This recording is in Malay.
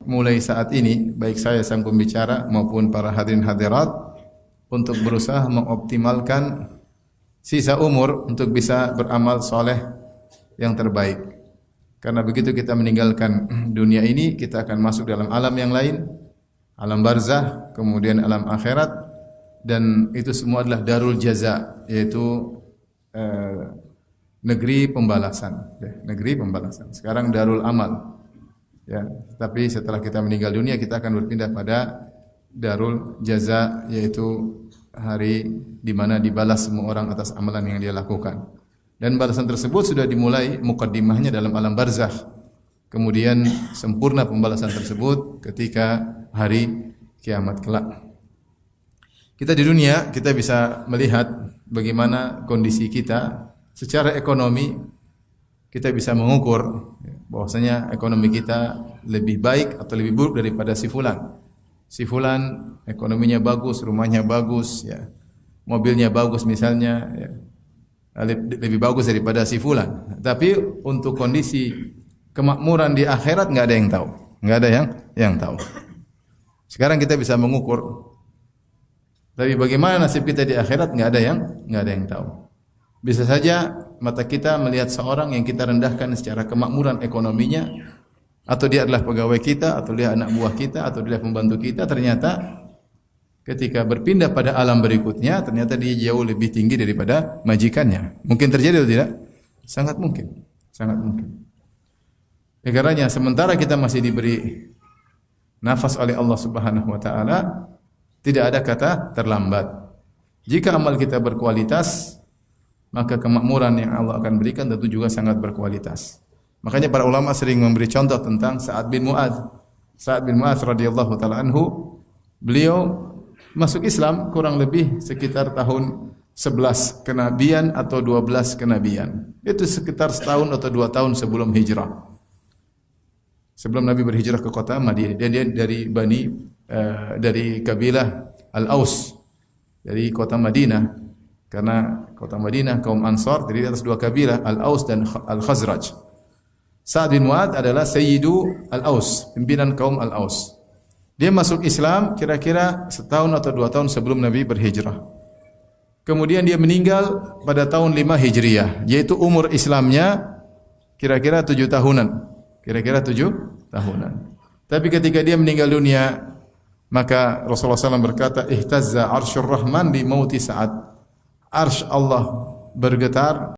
mulai saat ini, baik saya sang pembicara maupun para hadirin hadirat, untuk berusaha mengoptimalkan sisa umur untuk bisa beramal soleh yang terbaik. Karena begitu kita meninggalkan dunia ini, kita akan masuk dalam alam yang lain, alam barzah, kemudian alam akhirat, dan itu semua adalah darul jaza, yaitu negeri pembalasan. Negeri pembalasan. Sekarang darul amal. Ya, tapi setelah kita meninggal dunia, kita akan berpindah pada darul jaza, yaitu hari di mana dibalas semua orang atas amalan yang dia lakukan. Dan balasan tersebut sudah dimulai mukaddimahnya dalam alam barzakh. Kemudian sempurna pembalasan tersebut ketika hari kiamat kelak. Kita di dunia, kita bisa melihat bagaimana kondisi kita secara ekonomi. Kita bisa mengukur bahwasanya ekonomi kita lebih baik atau lebih buruk daripada si fulan. Si fulan ekonominya bagus, rumahnya bagus, ya, mobilnya bagus misalnya, ya, lebih bagus daripada si fulan. Tapi untuk kondisi kemakmuran di akhirat nggak ada yang tahu, nggak ada yang tahu. Sekarang kita bisa mengukur, tapi bagaimana nasib kita di akhirat nggak ada yang tahu. Bisa saja mata kita melihat seorang yang kita rendahkan secara kemakmuran ekonominya, atau dia adalah pegawai kita, atau dia anak buah kita, atau dia pembantu kita, ternyata ketika berpindah pada alam berikutnya, ternyata dia jauh lebih tinggi daripada majikannya. Mungkin terjadi atau tidak? Sangat mungkin. Sangat mungkin. Karena sementara kita masih diberi nafas oleh Allah Subhanahu wa taala, tidak ada kata terlambat. Jika amal kita berkualitas, maka kemakmuran yang Allah akan berikan tentu juga sangat berkualitas. Makanya para ulama sering memberi contoh tentang Sa'ad bin Mu'adz. Sa'ad bin Mu'adz radhiyallahu taala anhu, beliau masuk Islam kurang lebih sekitar tahun 11 kenabian atau 12 kenabian. Itu sekitar setahun atau 2 tahun sebelum hijrah. Sebelum Nabi berhijrah ke kota Madinah. Dan dia dari kabilah Al-Aus, dari kota Madinah. Karena kota Madinah kaum Ansar terdiri atas 2 kabilah, Al-Aus dan Al-Khazraj. Sa'ad bin Mu'adz adalah Sayyidu Al-Aus, pimpinan kaum Al-Aus. Dia masuk Islam kira-kira setahun atau 2 tahun sebelum Nabi berhijrah. Kemudian dia meninggal pada tahun 5 Hijriah, yaitu umur Islamnya kira-kira 7 tahunan. Kira-kira 7 tahunan. Tapi ketika dia meninggal dunia, maka Rasulullah SAW berkata, "Ihtazza arsyur rahman li mauti Sa'ad." Arsy Allah bergetar